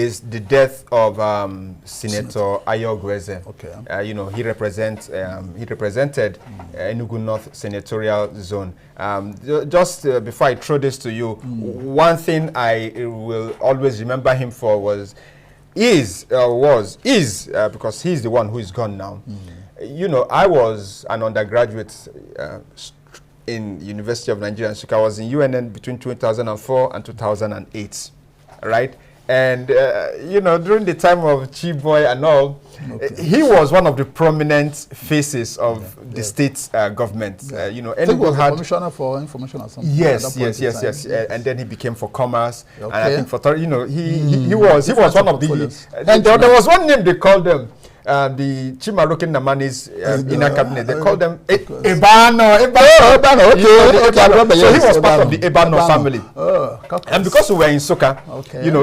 is the death of Senator Ayogu Eze. Okay. He represented Enugu North Senatorial Zone. Just before I throw this to you, one thing I will always remember him for is because he's the one who is gone now. I was an undergraduate in University of Nigeria. So I was in UNN between 2004 and 2008, right? And, during the time of Chiboy and all, he was one of the prominent faces of the state government. I think he was the commissioner for information or something. Yes. And then he became for commerce. And I think for, he was one of the, and there was one name they called them. The Chimaroke Namani's inner cabinet, they called them Ebano. So he was part of the Ebano family. And because we were in Soka,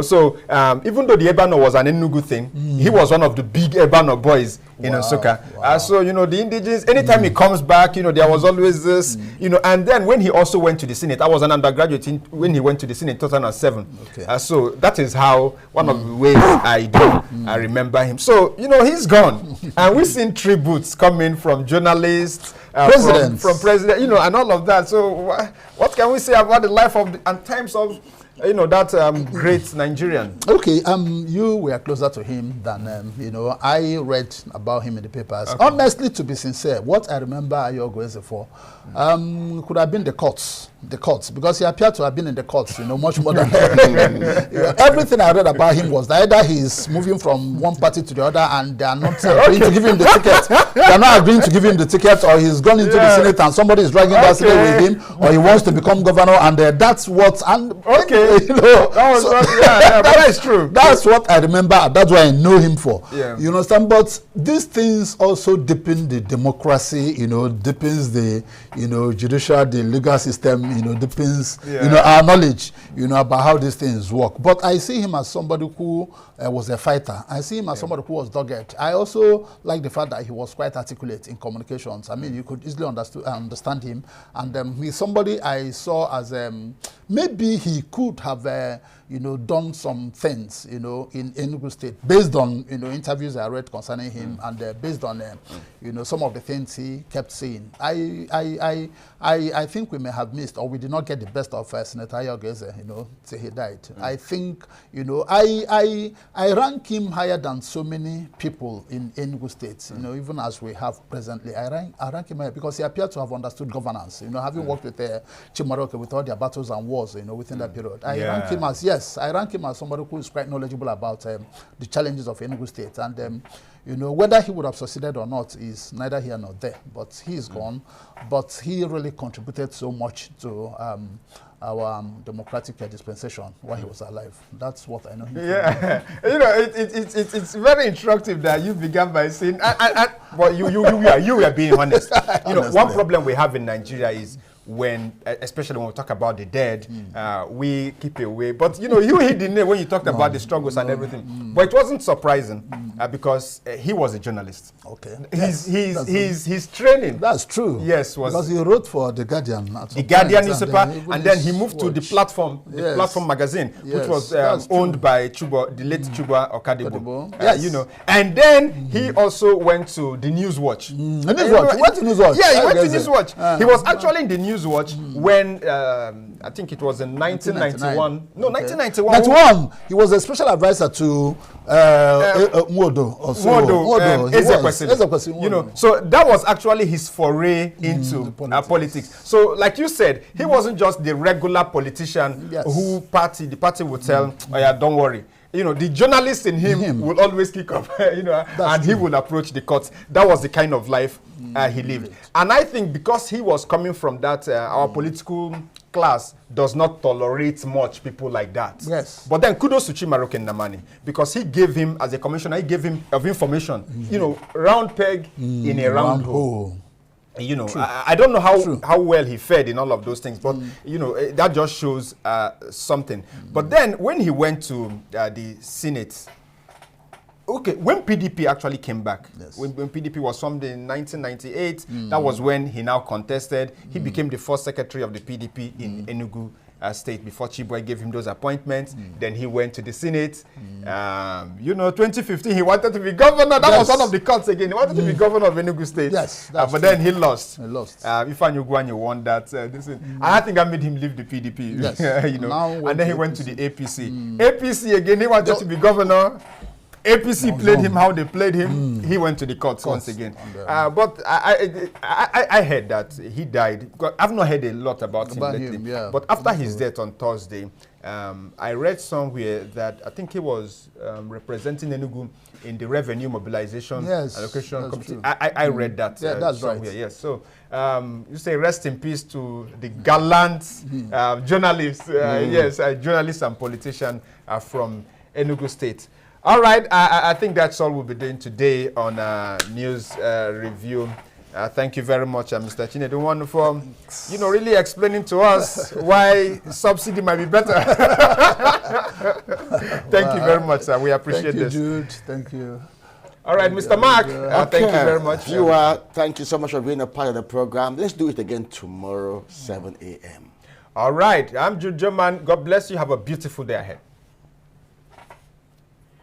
so even though the Ebano was an Enugu thing, he was one of the big Ebano boys in Soka. So, the indigenous, anytime he comes back, there was always this, and then when he also went to the Senate, I was an undergraduate when he went to the Senate in 2007. So that is how, one of the ways I remember him. So, he's gone. And we've seen tributes coming from journalists, from president, and all of that. So what can we say about the life of and times of that great Nigerian? Okay, you were closer to him than, I read about him in the papers. Okay. Honestly, to be sincere, what I remember Ayogu Eze for could have been the courts, because he appeared to have been in the courts, much more than everything I read about him was that either he's moving from one party to the other and they are not agreeing to give him the ticket. They are not agreeing to give him the ticket, or he's gone into the Senate and somebody is dragging that Senate with him, or he wants to become governor, and that's what. That is true. That's what I remember. That's what I know him for. You understand? But these things also deepen the democracy. Deepens the judicial, the legal system. Deepens our knowledge. About how these things work. But I see him as somebody who was a fighter. I see him as somebody who was dogged. I also like the fact that he was quite articulate in communications. I mean, you could easily understand him, and he's somebody I saw as maybe he could have done some things in Enugu State based on interviews I read concerning him, and based on some of the things he kept saying. I think we may have missed, or we did not get the best of Senator Ayogu Eze, till he died. I think I rank him higher than so many people in Enugu State, even as we have presently. I rank him higher because he appeared to have understood governance, having worked with Chimaroke with all their battles and wars, within that period. I rank him as somebody who is quite knowledgeable about the challenges of Enugu State. And, whether he would have succeeded or not is neither here nor there. But he is gone. But he really contributed so much to our democratic dispensation while he was alive. That's what I know him for. It's very instructive that you began by saying, but you were being honest. One problem we have in Nigeria is especially when we talk about the dead, we keep away. But you hit the name when you talked about the struggles and everything. But it wasn't surprising because he was a journalist. Okay. His training. That's true. Yes, because he wrote for the Guardian. The Guardian newspaper, and then he moved to the Platform, Platform magazine, which was owned by the late Chuba Okadebo. And then he also went to the Newswatch. The Newswatch. He went to Newswatch. Yeah, he went to Newswatch. He was actually in the Newswatch when I think it was in 1991. No, 1991. 91. He was a special advisor to Mwodo. So that was actually his foray into politics. So, like you said, he wasn't just the regular politician who the party would tell, oh yeah, don't worry. The journalist in him will always kick up, and he will approach the courts. That was the kind of life he lived. And I think because he was coming from that, our political class does not tolerate much people like that. Yes. But then kudos to Chimaroke Namani, because he gave him, as a commissioner, he gave him of information, round peg in a round hole. I don't know how well he fared in all of those things, but that just shows something. But then when he went to the Senate, when PDP actually came back, when PDP was formed in 1998, that was when he now contested. He became the first secretary of the PDP in Enugu State before Chiboy gave him those appointments. Then he went to the Senate. 2015, he wanted to be governor. That was one of the cuts again. He wanted to be governor of Enugu State. Yes, but then he lost. He lost. Ifeanyi Ugwuanyi won that. I think I made him leave the PDP. Yes. And then he went to the APC. APC again, he wanted to be governor. APC played him how they played him. He went to the courts once again. But I heard that he died. I've not heard a lot about him lately. But after his death on Thursday, I read somewhere that I think he was representing Enugu in the Revenue Mobilization Allocation Committee. I read that that's somewhere. right. Yes. So you say rest in peace to the gallant journalists. Journalists and politicians from Enugu State. All right, I think that's all we'll be doing today on News Review. Thank you very much, Mr. Chinedu, for really explaining to us why subsidy might be better. Thank you very much, sir. We appreciate this. Thank you, Jude. Thank you. All right, Mr. Mark, thank you very much. Thank you so much for being a part of the program. Let's do it again tomorrow, 7 a.m. All right, I'm Jude Geoman. God bless you. Have a beautiful day ahead.